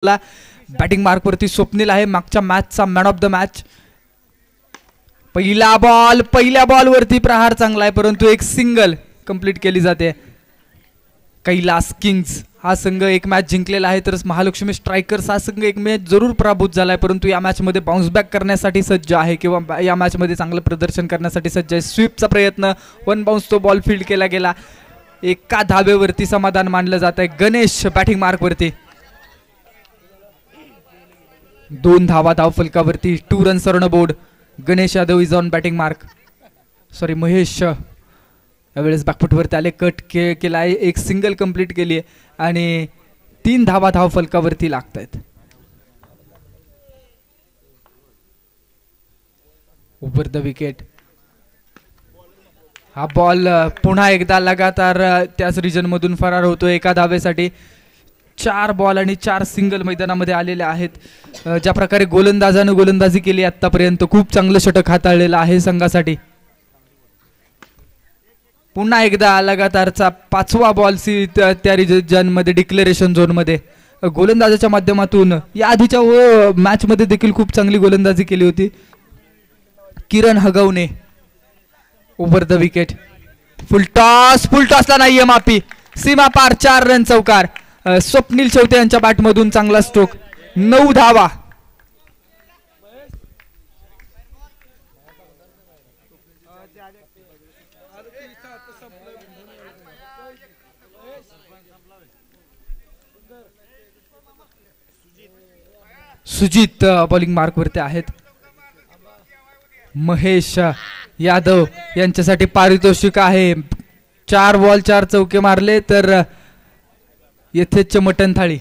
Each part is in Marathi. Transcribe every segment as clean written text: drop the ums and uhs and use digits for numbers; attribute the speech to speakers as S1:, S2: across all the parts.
S1: बॅटिंग मार्क वरती स्वप्नील आहे, मागच्या मॅचचा मॅन ऑफ द मॅच. पहिल्या बॉल वरती प्रहार चांगला आहे, परंतु एक सिंगल कंप्लीट केली जाते. कैलास किंग्स हा संघ एक मॅच जिंकलेला आहे, तर महालक्ष्मी स्ट्रायकर्स हा संघ एक मॅच जरूर पराभूत झालाय, परंतु या मॅच मध्ये बाउन्स बॅक करण्यासाठी सज्ज आहे किंवा या मॅच मध्ये चांगलं प्रदर्शन करण्यासाठी सज्ज आहे. स्वीपचा प्रयत्न, वन बाउन्स तो बॉल फील्ड केला गेला. एका धाब्यावरती समाधान मानलं जात आहे. गणेश बॅटिंग मार्क वरती 2 धावा धाव फलकावरती, 2 runs on board. Ganesh Yadav is on batting mark. Sorry Mahesh यावेळेस बॅकफुटवरती आले, कट केला आहे, एक सिंगल कंप्लीट केली आहे आणि 3 धावा धाव फलकावरती लागत आहेत. Over the wicket. हा बॉल पुन्हा एकदा लगातार त्याच रिजन मधून फरार होतो एका धावेसाठी. 4 बॉल आणि 4 सिंगल मैदानामध्ये आलेले आहेत. ज्या प्रकारे गोलंदाजाने गोलंदाजी केली आतापर्यंत, खूप चांगलं षटक हाताळलेलं आहे संघासाठी. पुन्हा एकदा लगातारचा 5वा बॉल त्या रिजन मध्ये डिक्लेरेशन झोन मध्ये गोलंदाजाच्या माध्यमातून या आधीच्या मॅच मध्ये देखील खूप चांगली गोलंदाजी केली होती Kiran Hagawane. Over the wicket. Full टॉसला नाहीये माफी, सीमा पार, 4 रन चौकार. स्वप्नील शेवते यांच्या बॅट मधून चांगला स्ट्रोक, 9 धावा. सुजित बॉलिंग मार्क वरती आहेत. महेश यादव यांच्यासाठी पारितोषिक आहे. 4 बॉल 4 चौके मारले तर यथेच्छ मटन थाळी.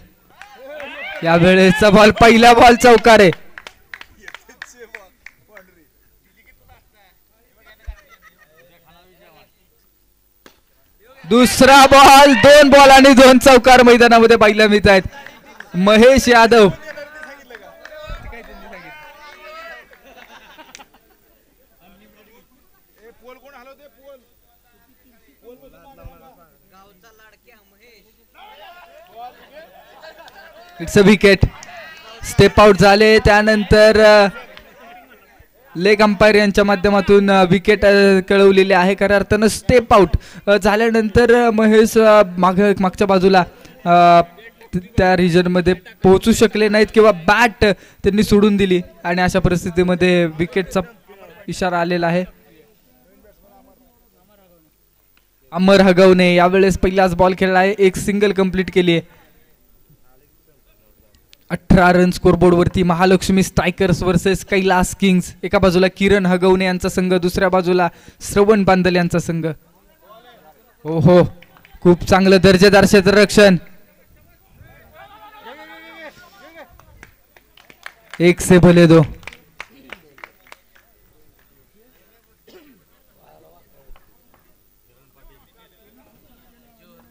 S1: यावेळेचा बॉल पहिला बॉल चौकार आहे. दुसरा बॉल, 2 बॉल आणि 2 चौकार मैदानामध्ये पाहायला मिळत आहेत. Mahesh Yadav it's a wicket. Step out झाले, त्यानंतर लेग अंपायर यांच्या माध्यमातून विकेट कळवलेली आहे. खऱ्या अर्थानं स्टेप आउट झाल्यानंतर महेश मागच्या बाजूला त्या रिजन मध्ये पोहोचू शकले नाहीत किंवा बॅट त्यांनी सोडून दिली आणि अशा परिस्थितीमध्ये विकेटचा इशारा आलेला आहे. अमर हगवणे यावेळेस पहिलाच बॉल खेळला आहे, एक सिंगल कंप्लीट केली आहे. 18 रन स्कोरबोर्ड वरती Mahalakshmi strikers versus Kailas kings. एका बाजूला किरण हगवणे यांचा संघ, दुसऱ्या बाजूला श्रवण बांदल यांचा संघ. ओहो, खूप चांगलं दर्जेदार क्षेत्ररक्षण. 1 से भले 2.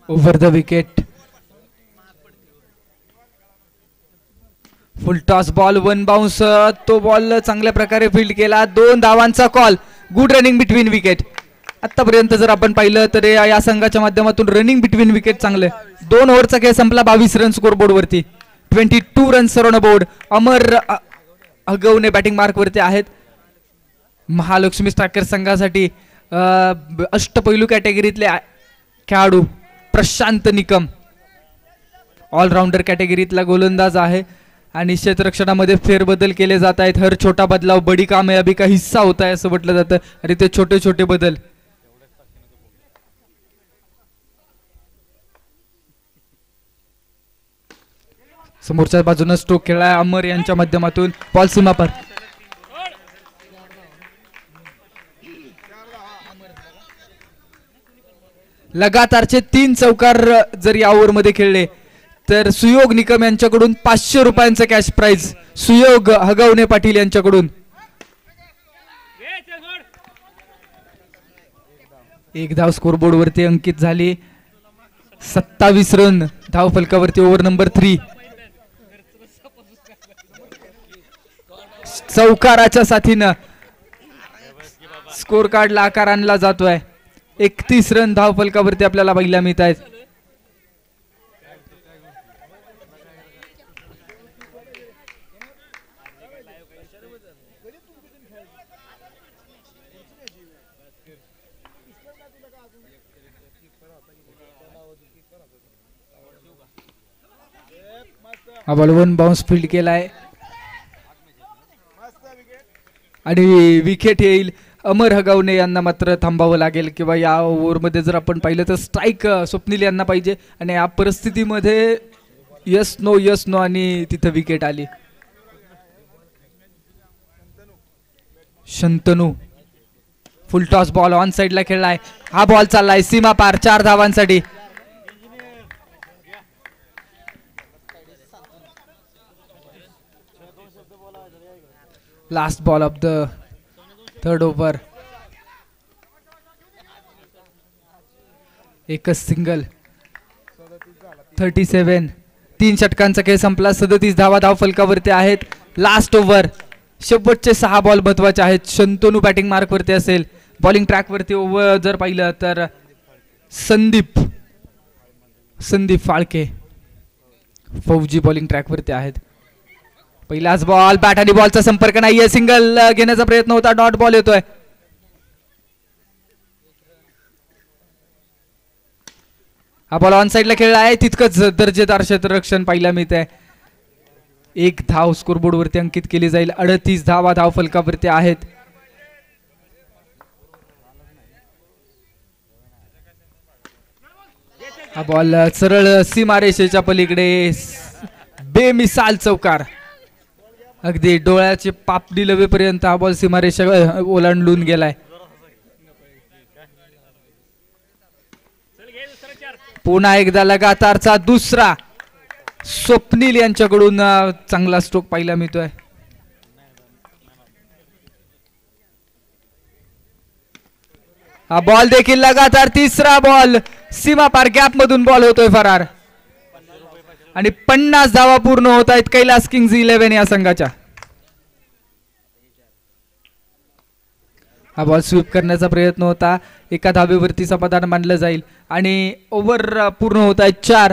S1: Over the wicket. Full toss ball, 1 bounce. तो बॉल चांगल्या प्रकारे फील्ड केला. 2 धावांचा call. Good running between wicket. आतापर्यंत जर आपण पाहिलं तर या संघाच्या माध्यमातून रनिंग बिटवीन विकेट चांगले. 2 ओव्हरचा खेळ संपला, 22 रन स्कोरबोर्ड वरती, 22 runs on board. Amar Hagawane batting mark वरती आहेत. महालक्ष्मी स्ट्रायकर संघासाठी अष्टपैलू कॅटेगरीतले खेळाडू प्रशांत निकम ऑलराऊंडर कॅटेगरीतला गोलंदाज आहे आणि क्षेत्ररक्षणामध्ये फेरबदल केले जात आहेत. हर छोटा बदलाव बडी कामयाबी का हिस्सा होता है असं म्हटलं जातं आणि ते छोटे छोटे बदल. समोरच्या बाजूने स्ट्रोक खेळलाय अमर यांच्या माध्यमातून. बॉल सीमा पर. लगातारचे 3 चौकार जर या ओव्हर मध्ये खेळले तर सुयोग निकम यांच्याकडून 500 रुपयांचं कॅश प्राइज. सुयोग हगवणे पाटील यांच्याकडून. 1 धाव स्कोरबोर्ड वरती अंकित झाली. 27 रन धाव फलकावरती ओव्हर नंबर 3. चौकाराच्या साथीनं स्कोर कार्डला आकार आणला जातोय. 31 रन धाव फलकावरती आपल्याला पाहायला मिळत आहेत. हा बॉल वन बाउन्स फील्ड केलाय आणि विकेट येईल. अमर हगवणे यांना मात्र थांबावं लागेल किंवा या ओव्हरमध्ये जर आपण पाहिलं तर स्ट्राईक स्वप्नील यांना पाहिजे आणि या परिस्थितीमध्ये यस नो आणि तिथं विकेट आली. Shantanu full toss ball on साइडला खेळलाय. हा बॉल चाललाय सीमा पार 4 धावांसाठी. Last ball of the third over. एकच सिंगल. 37. 3 षटकांचा खेळ संपला. 37 धावा धाव फलकावरती आहेत. Last over. शेवटचे 6 बॉल महत्वाचे आहेत. शंतनू बॅटिंग मार्क वरती असेल. बॉलिंग ट्रॅक वरती ओव्हर जर पाहिलं तर संदीप फाळके फौजी बॉलिंग ट्रॅक वरती आहेत. पहिलाच बॉल. बॅट आणि बॉलचा संपर्क नाहीये. सिंगल घेण्याचा प्रयत्न होता. डॉट बॉल येतोय. हा बॉल ऑन साइडला खेळला आहे. तितकंच दर्जेदार क्षेत्ररक्षण पाहायला मिळतंय. 1 धाव स्कोरबोर्ड वरती अंकित केली जाईल. 38 धावा धाव फलकावरती आहेत. हा बॉल सरळ सीमारेषेच्या पलीकडे बेमिसाल चौकार. अगदी डोळ्याचे पापडी लवेपर्यंत हा बॉल सीमारेषा ओलांडून गेलाय. पुन्हा एकदा लगातारचा दुसरा स्वप्नील यांच्याकडून चांगला स्ट्रोक पाहायला मिळतोय. हा बॉल देखील लगातार तिसरा बॉल सीमा पार गॅप मधून बॉल होतोय फरार आणि 50 धावा पूर्ण होत आहेत कैलास किंग्ज 11 या संघाच्या. हा बॉल स्वीप करण्याचा प्रयत्न होता. एका धावेवरती समाधान मानलं जाईल आणि ओव्हर पूर्ण होत आहेत 4.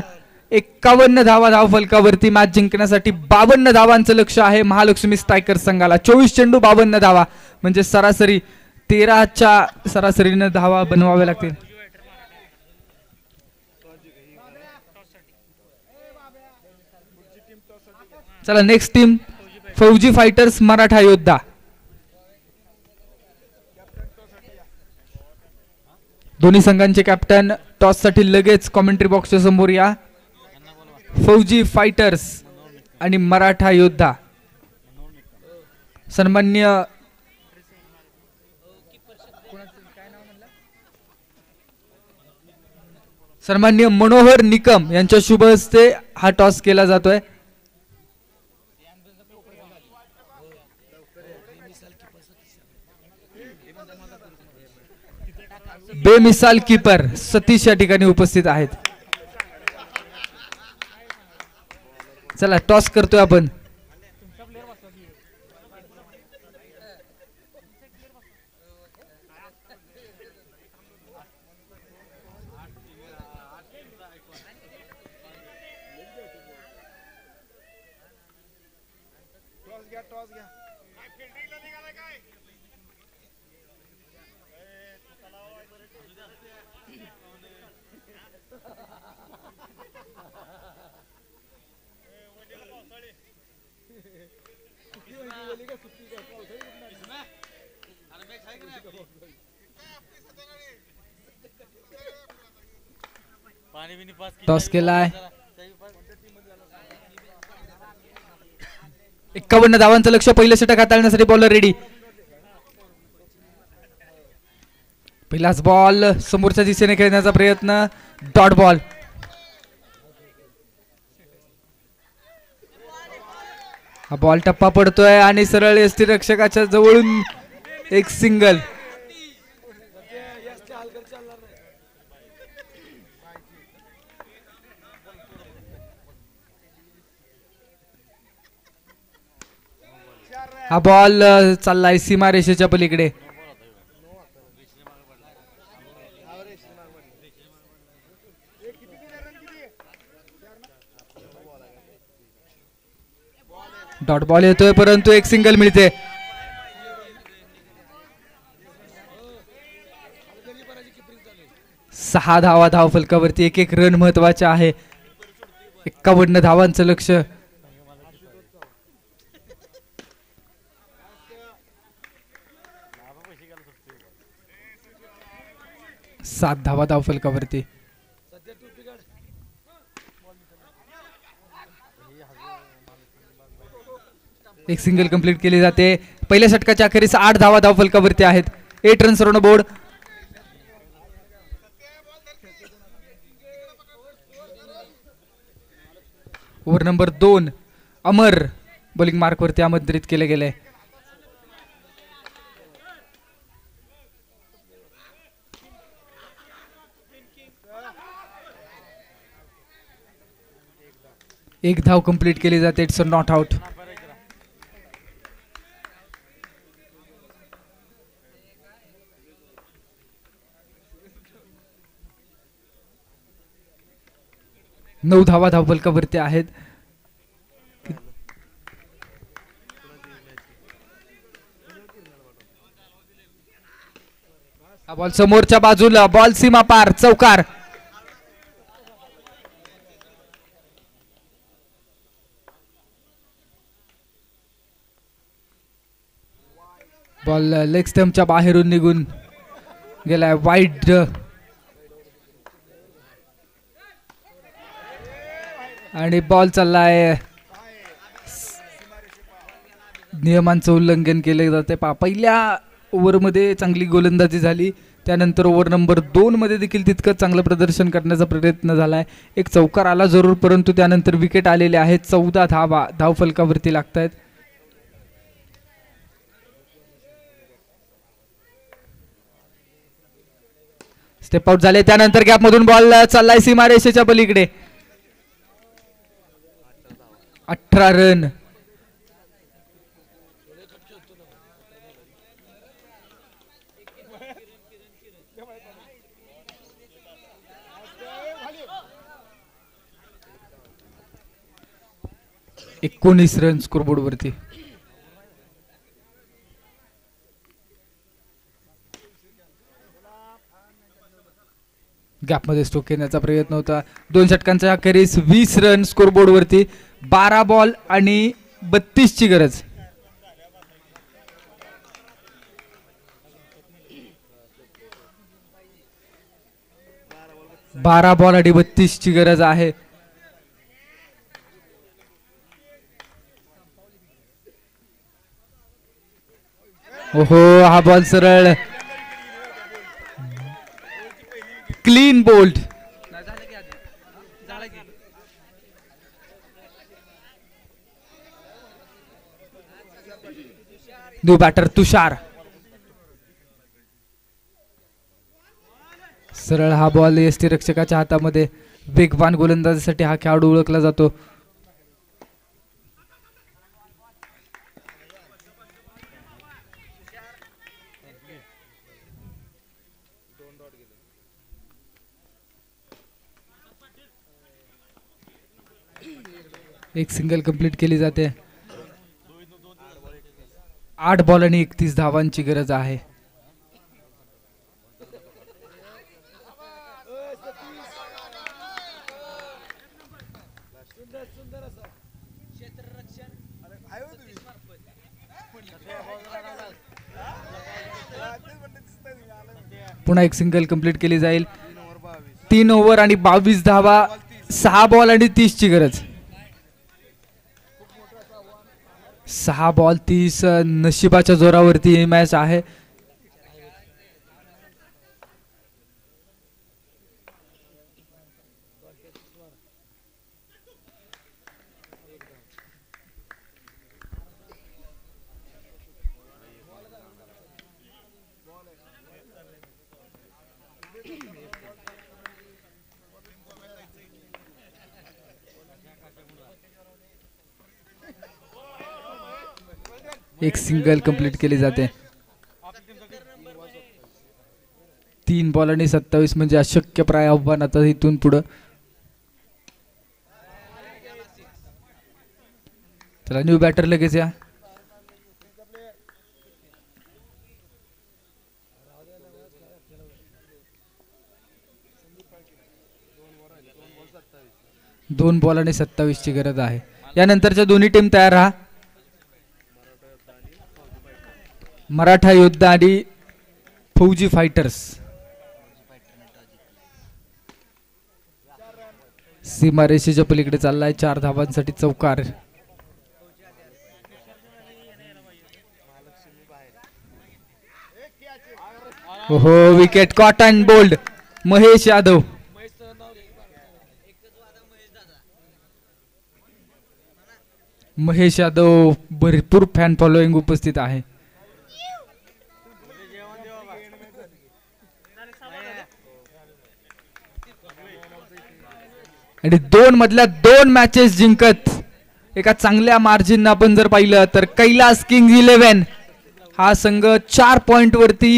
S1: 51 धावा धाव फलकावरती. मॅच जिंकण्यासाठी 52 धावांचं लक्ष आहे महालक्ष्मी स्ट्रायकर्स संघाला. 24 चेंडू 52 धावा म्हणजे सरासरी 13च्या सरासरीने धावा बनवाव्या लागतील. चला नेक्स्ट टीम फौजी फायटर्स मराठा योद्धा. दोन्ही संघांचे कॅप्टन टॉस साठी लगेच कॉमेंट्री बॉक्सच्या समोर या. फौजी फायटर्स आणि मराठा योद्धा. सन्माननीय मनोहर निकम यांच्या शुभ हस्ते हा टॉस केला जातोय. बेमिसाल कीपर सतीश या ठिकाणी उपस्थित आहेत. चला टॉस करतोय आपण. टॉस केलाय. 51 धावांचं लक्ष. पहिलं षटक हाताळण्यासाठी बॉलर रेडी. पहिलाच बॉल समोरच्या दिशेने खेळण्याचा प्रयत्न. Dot ball. हा बॉल टप्पा पडतोय आणि सरळ यष्टीरक्षकाच्या जवळून एक सिंगल. हा बॉल चाललाय सीमारेषेच्या पलीकडे. डॉट बॉल येतोय परंतु एक सिंगल मिळते. धावा धाव फलकावरती. एक रन महत्वाचे आहे. 51 धावांचं लक्ष 7 धावा धावफलकावरती. एक सिंगल कंप्लीट केली जाते. पहिल्या षटकाच्या अखेरीस 8 धावा धावफलकावरती आहेत. 8 runs on board. Over number 2 Amar bowling मार्कवरती आमंत्रित केले गेले. एक धाव कंप्लीट केली जाते. It's not out. नऊ धावा धावफलकावरती आहेत. हा बॉल समोरच्या बाजूला. बॉल सीमा पार. चौकार. बॉल लेग स्टंपच्या बाहेरून निघून गेलाय. वाईड. आणि बॉल चाललाय. नियमांचं उल्लंघन केले जाते. पहिल्या ओव्हरमध्ये चांगली गोलंदाजी झाली. त्यानंतर ओव्हर नंबर 2 मध्ये देखील तितकंच चांगलं प्रदर्शन करण्याचा प्रयत्न झालाय. एक चौकार आला जरूर, परंतु त्यानंतर विकेट आलेले आहेत. 14 धावा धावफलकावरती लागत आहेत. स्टेप आउट झाले. त्यानंतर गॅप मधून बॉल चाललाय सीमारेषेच्या पलीकडे. 18 रन. एकोणीस रन स्कोरबोर्ड वरती. गॅप मध्ये स्ट्रोक घेण्याचा प्रयत्न होता. 2 षटकांच्या अखेरीस 20 रन स्कोरबोर्ड वरती. 12 बॉल आणि 32 ची गरज. बारा बॉल आणि 32 ची गरज आहे. ओहो, हा बॉल सरळ क्लीन बोल्ड. न्यू बॅटर तुषार. सरळ हा बॉल यष्टी रक्षकाच्या हातामध्ये. वेगवान गोलंदाजीसाठी हा खेळाडू ओळखला जातो. एक सिंगल कंप्लीट केली जाते. 8 बॉल आणि 31 धावांची गरज आहे. पुन्हा एक सिंगल कंप्लीट केली जाईल. 3 ओव्हर आणि 22 धावा. 6 बॉल आणि 30 ची गरज. 6 बॉल 30. नशिबाच्या जोरावरती ही मॅच आहे. एक सिंगल कंप्लीट केली जाते. 3 बॉल आणि 27 म्हणजे अशक्यप्राय आव्हान आता इथून पुढे. चला न्यू बॅटर लगेच या. दोन बॉल आणि 27 ची गरज आहे. यानंतरच्या दोन्ही टीम तयार राहा. मराठा योद्धा आणि फौजी फायटर्स. सीमारेषेच्या पलीकडे चाललाय 4 धावांसाठी चौकार. हो wicket caught and bowled Mahesh Yadav. Mahesh Yadav भरपूर फॅन फॉलोइंग उपस्थित आहे. आणि 2 मधल्या 2 मॅचेस जिंकत एका चांगल्या मार्जिन आपण जर पाहिलं तर कैलास किंग्ज 11 हा संघ 4 पॉइंट वरती